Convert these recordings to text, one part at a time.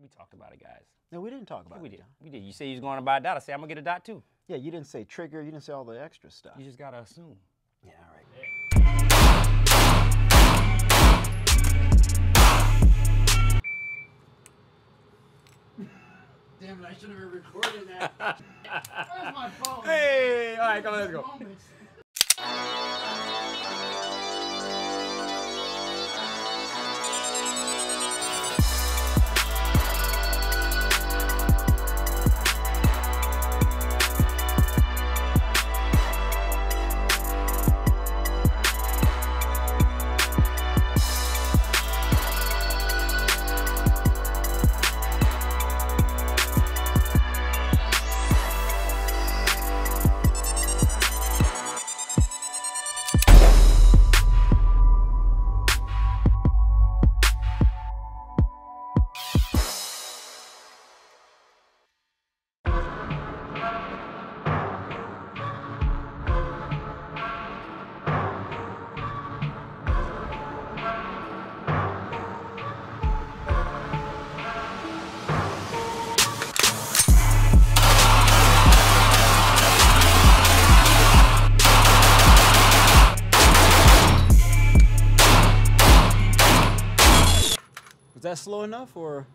We talked about it, guys. No, we didn't talk about it. We did. We did. You say you was going to buy a dot. I say I'm going to get a dot too. Yeah, you didn't say trigger. You didn't say all the extra stuff. You just got to assume. Yeah, all right. Damn it, I should have been recording that. Where's my phone? Hey, all right, come on, let's go. Was that slow enough, or?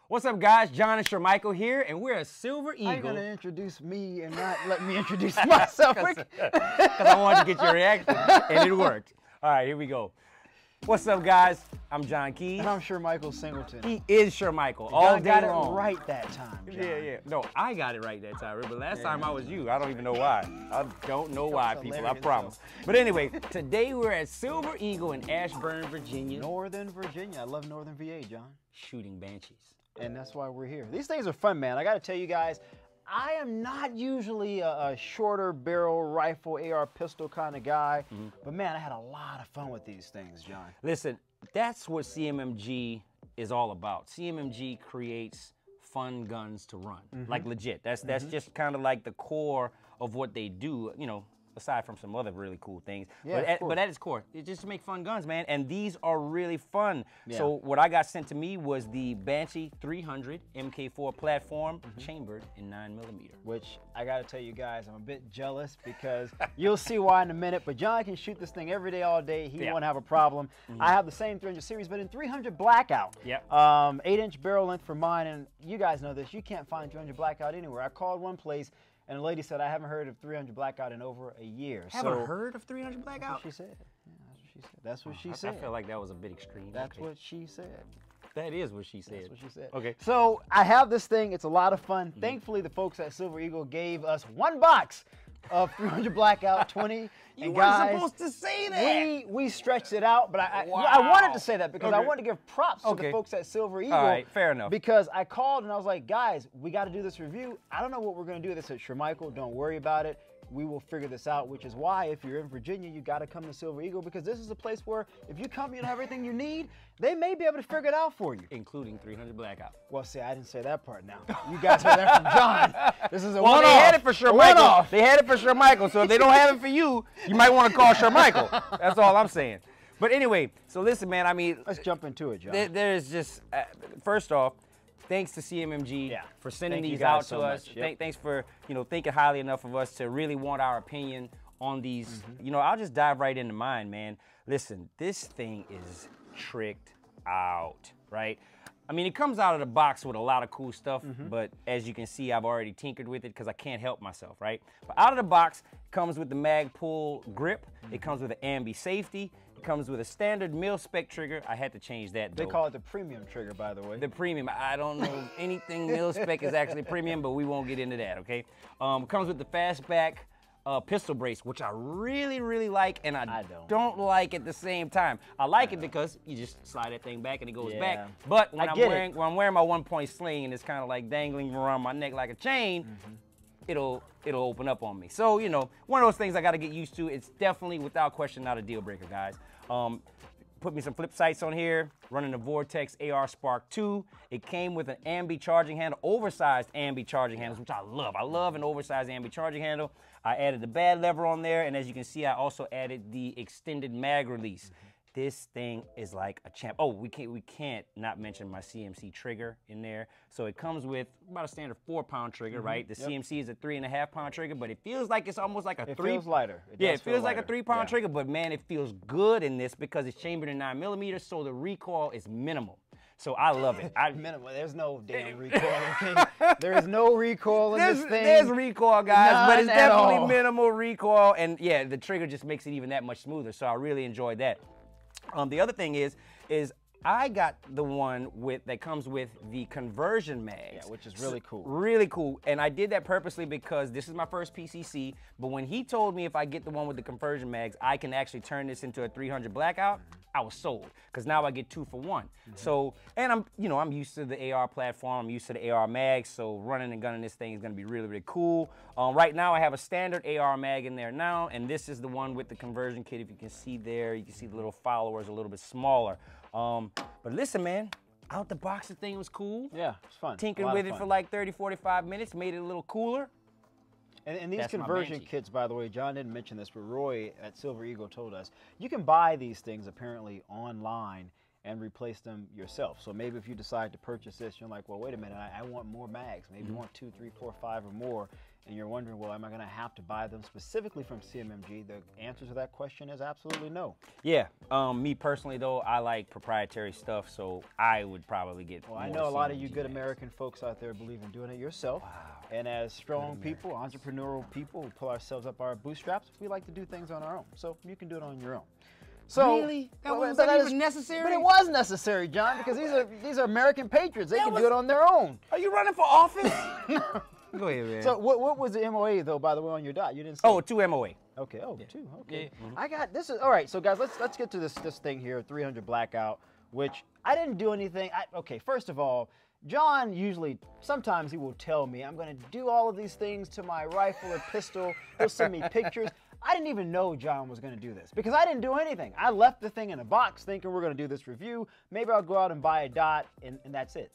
What's up, guys? John and Shermichael here, and we're a Silver Eagle. How are you going to introduce me and not let me introduce myself? Because I wanted to get your reaction, and it worked. All right, here we go. What's up, guys? I'm John Keys. And I'm Shermichael Singleton. He is Shermichael all day got long. it right that time, John. Yeah. No, I got it right that time, but last time I was you. I don't even know why. I don't know why, people. I promise. But anyway, today we're at Silver Eagle in Ashburn, Virginia. Northern Virginia. I love Northern VA, John. Shooting Banshees. And that's why we're here. These things are fun, man. I got to tell you guys, I am not usually a shorter barrel rifle AR pistol kind of guy, but man, I had a lot of fun with these things, John. Listen, that's what CMMG is all about. CMMG creates fun guns to run, like legit. That's just kind of like the core of what they do, you know, aside from some other really cool things. Yeah, but at its core, it's just to make fun guns, man. And these are really fun. Yeah. So what I got sent to me was the Banshee 300 MK4 platform, chambered in 9mm. Which I got to tell you guys, I'm a bit jealous because you'll see why in a minute. But John can shoot this thing every day, all day. He won't have a problem. I have the same 300 series, but in 300 Blackout. Yep. 8-inch barrel length for mine, and you guys know this. You can't find 300 Blackout anywhere. I called one place, and the lady said, I haven't heard of 300 Blackout in over a year. Haven't heard of 300 Blackout? That's what she said. Yeah, that's what she said. I feel like that was a bit extreme. That's what she said. That is what she said. That's what she said. Okay. So I have this thing. It's a lot of fun. Thankfully, the folks at Silver Eagle gave us one box of 300 Blackout 20. You weren't supposed to say that. We stretched it out, but I wanted to say that because I Okay. wanted to give props to the folks at Silver Eagle. All right, fair enough. Because I called and I was like, guys, we got to do this review. I don't know what we're going to do. They said, Shermichael, don't worry about it. We will figure this out, which is why if you're in Virginia, you got to come to Silver Eagle because this is a place where if you come, you know everything you need, they may be able to figure it out for you. Including 300 Blackout. Well, see, I didn't say that part now. You guys heard that from John. This is a Well, one-off. they had it for Shermichael. They had it for Shermichael, so if they don't have it for you, you might want to call Shermichael. That's all I'm saying. But anyway, so listen, man, I mean, Let's jump into it, John. there's just, first off, thanks to CMMG for sending these out to us. Thanks for, you know, thinking highly enough of us to really want our opinion on these. You know, I'll just dive right into mine, man. Listen, this thing is tricked out, right? I mean, it comes out of the box with a lot of cool stuff, but as you can see, I've already tinkered with it because I can't help myself, right? But out of the box, it comes with the mag pull grip. It comes with an ambi safety. It comes with a standard mil-spec trigger. I had to change that, though. They call it the premium trigger, by the way. The premium. I don't know if anything mil-spec is actually premium, but we won't get into that, okay? Comes with the fastback pistol brace, which I really, really like, and I don't like at the same time. I like it because you just slide that thing back and it goes back. But when I'm wearing my one-point sling and it's kind of like dangling around my neck like a chain, it'll open up on me. So, you know, one of those things I got to get used to. It's definitely, without question, not a deal breaker, guys. Put me some flip sights on here, running the Vortex AR Sparc 2. It came with an ambi charging handle, oversized ambi charging handles, which I love. I love an oversized ambi charging handle. I added the bad lever on there, and as you can see, I also added the extended mag release. This thing is like a champ. Oh, we can't not mention my CMC trigger in there. So it comes with about a standard 4-pound trigger, right? The CMC is a 3.5-pound trigger, but it feels like it's almost like a It feels lighter. It feels like a 3-pound trigger, but man, it feels good in this because it's chambered in 9mm, so the recoil is minimal. So I love it. Minimal. There's no damn recoil. Okay? There is no recoil in this thing. There's recoil, guys, None but it's definitely all. minimal recoil, and yeah, the trigger just makes it even that much smoother. So I really enjoyed that. The other thing is I got the one that comes with the conversion mags. Yeah, which is really cool. Really cool. And I did that purposely because this is my first PCC, but when he told me if I get the one with the conversion mags, I can actually turn this into a 300 Blackout, I was sold, because now I get 2 for 1. So, and I'm used to the AR platform, I'm used to the AR mags, so running and gunning this thing is gonna be really, really cool. Right now I have a standard AR mag in there now, and this is the one with the conversion kit. If you can see there, you can see the little followers a little bit smaller. But listen, man, out the box, the thing was cool. Yeah, it's fun. Tinkered with it for like 30, 45 minutes, made it a little cooler. And these conversion kits, by the way, John didn't mention this, but Roy at Silver Eagle told us, you can buy these things apparently online and replace them yourself. So maybe if you decide to purchase this, you're like, well, wait a minute, I want more mags. Maybe you want 2, 3, 4, 5 or more, and you're wondering, well, am I going to have to buy them specifically from CMMG? The answer to that question is absolutely no. Yeah, me personally though, I like proprietary stuff, so I would probably get more. Well, I know a lot of you CMMG good mags. American folks out there believe in doing it yourself. Wow. And as strong people, entrepreneurial people who pull ourselves up our bootstraps, we like to do things on our own. So you can do it on your own. So, really? That wasn't even necessary? But it was necessary, John, because these are American patriots. They can do it on their own. Are you running for office? Go ahead, man. So what was the MOA though, by the way, on your dot? You didn't say. Oh, 2 MOA. Okay. Oh, yeah. 2. Okay. Yeah. I got this. Is all right. So guys, let's get to this thing here, 300 Blackout, which I didn't do anything. Okay. First of all, John sometimes he will tell me, I'm going to do all of these things to my rifle or pistol. He'll send me pictures. I didn't even know John was going to do this because I didn't do anything. I left the thing in a box thinking we're going to do this review. Maybe I'll go out and buy a dot, and that's it.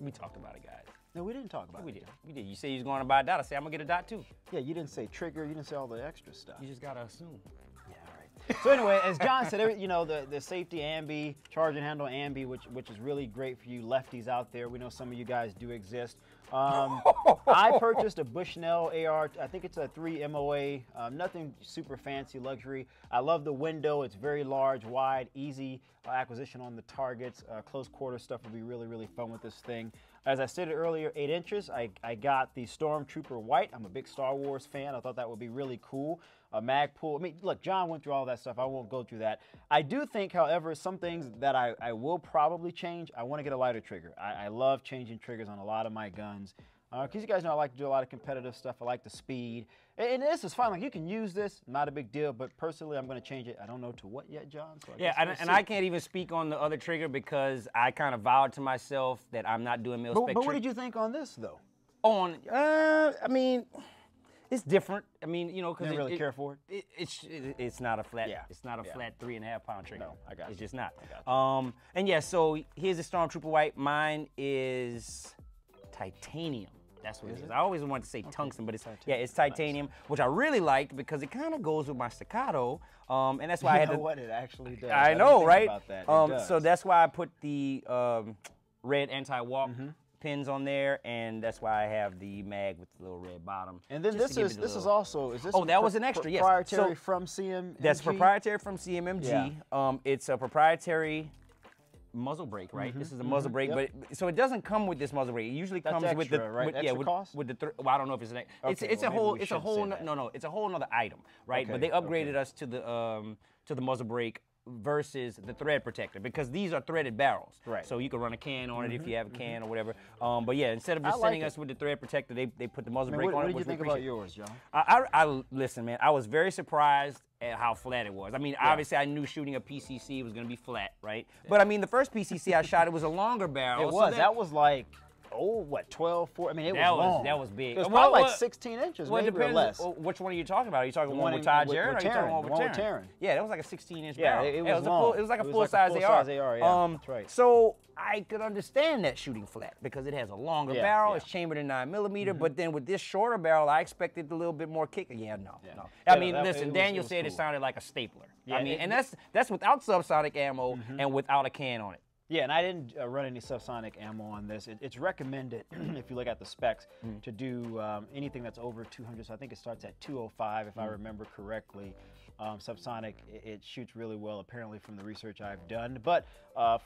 We talked about it, guys. No, we didn't talk about it. We did. You said you was going to buy a dot. I said, I'm going to get a dot too. Yeah, you didn't say trigger. You didn't say all the extra stuff. You just got to assume. Yeah, all right. So anyway, as John said, the safety ambi, charge and handle ambi, which is really great for you lefties out there. We know some of you guys do exist. I purchased a Bushnell AR. I think it's a 3 MOA. Nothing super fancy luxury. I love the window. It's very large, wide, easy acquisition on the targets. Close quarter stuff will be really, really fun with this thing. As I stated earlier, 8 inches. I got the Stormtrooper White. I'm a big Star Wars fan. I thought that would be really cool. A mag pull. I mean, look, John went through all that stuff. I won't go through that. I do think, however, some things that I will probably change. I want to get a lighter trigger. I love changing triggers on a lot of my guns. Because you guys know I like to do a lot of competitive stuff. I like the speed. And this is fine. Like, you can use this. Not a big deal. But personally, I'm going to change it. I don't know to what yet, John. So and I can't even speak on the other trigger because I kind of vowed to myself that I'm not doing mil-spec. But what did you think on this, though? I mean, it's different. I mean, you know, because you didn't really care for it. It's not a flat. Yeah. It's not a flat 3.5-pound trigger. No, I got It's you. just not. I got you. And yeah, so here's the Stormtrooper White. Mine is titanium. That's what it is. I always wanted to say tungsten, but it's titanium, which I really liked because it kind of goes with my staccato, and that's why I had to. What it actually does. I know, right? About that. So that's why I put the red anti-walk pins on there, and that's why I have the mag with the little red bottom. And then this is also that was an extra, yes. Proprietary from CMMG. That's proprietary from CMMG. Yeah. It's a proprietary muzzle brake, right? This is a muzzle brake, but so it doesn't come with this muzzle brake. It usually comes extra, with the right? Extra cost? with the well, I don't know if it's an it's a whole it's a whole nother item, right? But they upgraded us to the muzzle brake versus the thread protector because these are threaded barrels, right? So you can run a can on it if you have a can or whatever. But yeah, instead of just sending us with the thread protector, they put the muzzle brake on it. What did you think about yours, John? I listen, man. I was very surprised at how flat it was. I mean, obviously I knew shooting a PCC was going to be flat, right? Yeah. But I mean, the first PCC I shot, it was a longer barrel. It was. That was like what, 12, 4? I mean, it was long. That was big. It was probably like 16 inches, maybe or less. Which one are you talking about? Are you talking one with Ty Jarrett, or are you talking one with Taryn? Yeah, that was like a 16-inch barrel. It was long. It was like a full-size AR. Yeah, that's right. So I could understand that shooting flat because it has a longer barrel. It's chambered in 9mm, but then with this shorter barrel, I expected a little bit more kick. No. I mean, listen, Daniel said it sounded like a stapler. I mean, and that's without subsonic ammo and without a can on it. Yeah, and I didn't run any subsonic ammo on this. It's recommended, if you look at the specs, to do anything that's over 200. So I think it starts at 205, if I remember correctly. Subsonic, it shoots really well, apparently, from the research I've done. But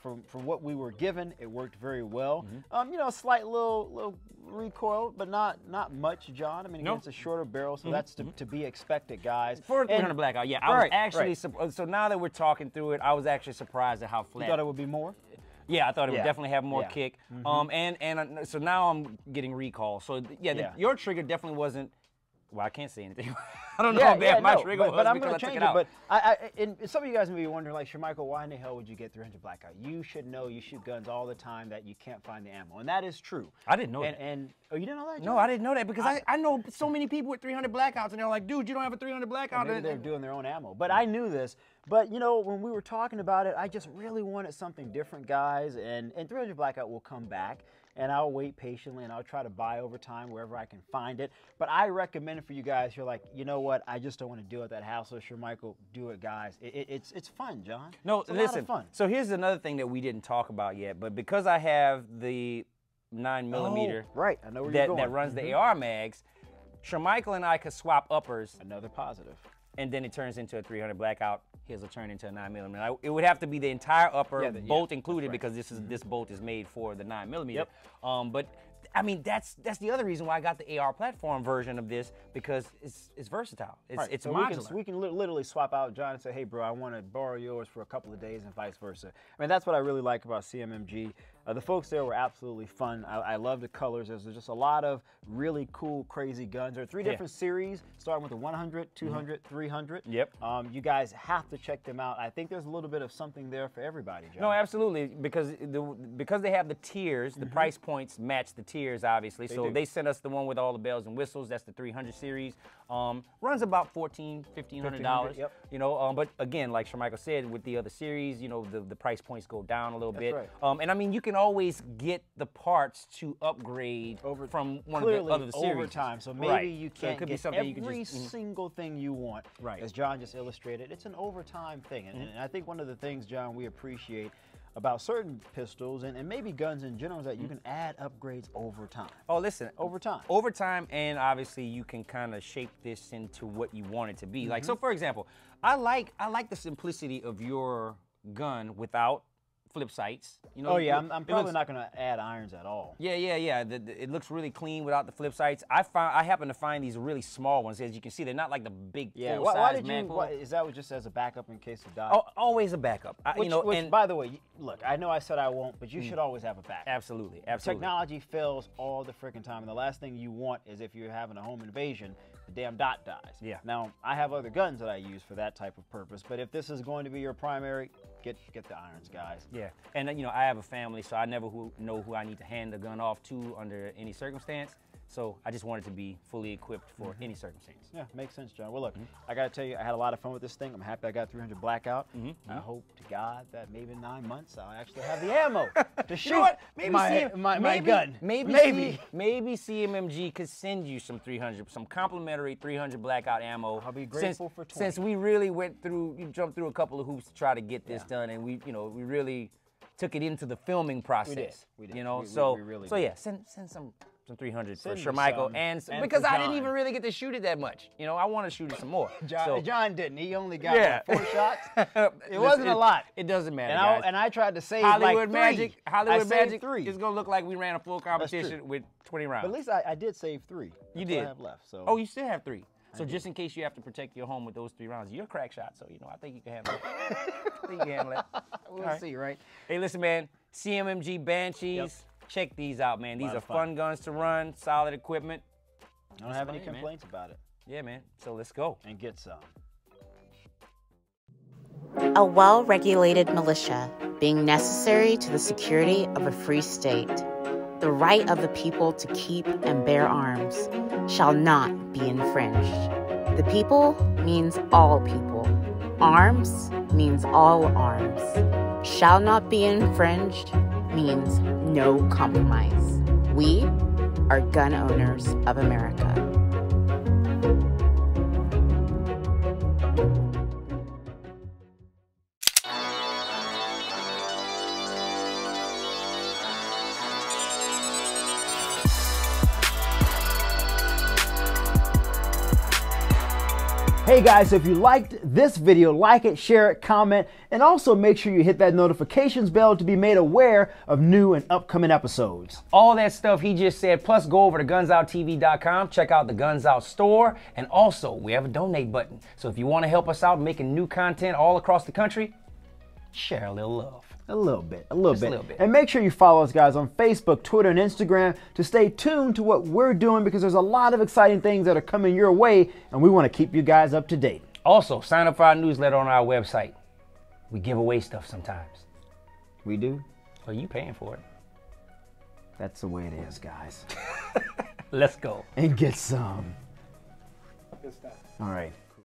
from what we were given, it worked very well. You know, a slight little recoil, but not much, John. I mean, again, it's a shorter barrel, so that's to be expected, guys. For a 300 Blackout, yeah. I was actually, so now that we're talking through it, I was actually surprised at how flat. You thought it would be more? Yeah, I thought it would definitely have more kick. And so now I'm getting recall. So your trigger definitely wasn't. Well, I can't say anything. I don't know how bad my trigger was, but I'm going to change it. But and some of you guys may be wondering, like, Shermichael, why in the hell would you get 300 Blackout? You should know, you shoot guns all the time, that you can't find the ammo, and that is true. I didn't know that. Oh, you didn't know that, John? No, I didn't know that because I know so many people with 300 Blackouts, and they're like, dude, you don't have a 300 Blackout. Maybe they're doing their own ammo. But I knew this. But, you know, when we were talking about it, I just really wanted something different, guys, and 300 Blackout will come back. And I'll wait patiently, and I'll try to buy over time wherever I can find it. But I recommend it for you guys. You're like, you know what? I just don't want to deal with that hassle. Shermichael, do it, guys. It's fun, John. No, it's a listen. lot of fun. So here's another thing that we didn't talk about yet. But because I have the 9mm I know where you're going. that runs the AR mags, Shermichael and I could swap uppers. Another positive. And then it turns into a 300 Blackout. His will turn into a 9mm. It would have to be the entire upper, bolt included, because this bolt is made for the 9mm. But I mean, that's the other reason why I got the AR platform version of this, because it's versatile. It's so modular. We can literally swap out John and say, hey, bro, I want to borrow yours for a couple of days, and vice versa. I mean, that's what I really like about CMMG. The folks there were absolutely fun. I love the colors. There's just a lot of really cool, crazy guns. There are 3 different series, starting with the 100, 200, 300. Yep. You guys have to check them out. I think there's a little bit of something there for everybody, John. No, absolutely, because they have the tiers, the price points match the tiers, obviously. They sent us the one with all the bells and whistles. That's the 300 series. Runs about $1,400, $1,500. Yep. You know, but again, like Shermichael said, with the other series, you know, the price points go down a little bit. Right. And I mean, you can always get the parts to upgrade from one of the other series. Over time, so maybe you can't so get every single thing you want. Right. As John just illustrated, it's an overtime thing, and I think one of the things, John, we appreciate about certain pistols and maybe guns in general is that you can add upgrades over time. Oh, listen. Over time. Over time, and obviously you can kind of shape this into what you want it to be. Like, so for example, I like the simplicity of your gun without flip sights. You know, I'm probably not going to add irons at all. Yeah. It looks really clean without the flip sights. I happen to find these really small ones. As you can see, they're not like the big full-size manful. Is that just as a backup in case of die? Oh, always a backup. Which, by the way, look, I know I said I won't, but you should always have a backup. Absolutely. Technology fails all the freaking time, and the last thing you want is, if you're having a home invasion, the damn dot dies. Yeah. Now, I have other guns that I use for that type of purpose, but if this is going to be your primary, get the irons, guys. Yeah, and you know, I have a family, so I never know who I need to hand the gun off to under any circumstance. So I just wanted to be fully equipped for any circumstance. Yeah, makes sense, John. Well, look, I got to tell you, I had a lot of fun with this thing. I'm happy I got 300 Blackout. I hope to God that maybe in 9 months I'll actually have the ammo to shoot my gun. Maybe CMMG could send you some complimentary 300 Blackout ammo. I'll be grateful for 20. Since we really jumped through a couple of hoops to try to get this done, and we really took it into the filming process. We did. You know, we really did. Yeah, send some 300 for Shermichael, and because I didn't even really get to shoot it that much. You know, I want to shoot it some more. John didn't. He only got 4 shots. It wasn't a lot. It doesn't matter, guys. And I tried to save Hollywood like 3. 3. Hollywood Magic 3. It's gonna look like we ran a full competition with 20 rounds. But at least I did save 3. You did. I have left. So. Oh, you still have 3. So just in case you have to protect your home with those 3 rounds, you're a crack shot, so you know I think you can handle it. I think you can handle it. We'll see, right? Hey, listen, man. CMMG Banshees. Yep. Check these out, man. These are fun guns to run, solid equipment. I don't have any complaints about it. Yeah, man. So let's go. And get some. A well-regulated militia being necessary to the security of a free state. the right of the people to keep and bear arms shall not be infringed. The people means all people. Arms means all arms. Shall not be infringed means no compromise. We are gun owners of America. Hey guys, so if you liked this video, like it, share it, comment, and also make sure you hit that notifications bell to be made aware of new and upcoming episodes. All that stuff he just said, plus go over to gunsoutTV.com, check out the Guns Out store, and also we have a donate button. So if you want to help us out making new content all across the country, share a little love. A little bit. A little bit. And make sure you follow us, guys, on Facebook, Twitter, and Instagram to stay tuned to what we're doing, because there's a lot of exciting things that are coming your way, and we want to keep you guys up to date. Also, sign up for our newsletter on our website. We give away stuff sometimes. We do? Well, you paying for it. That's the way it is, guys. Let's go. And get some. Good stuff. All right.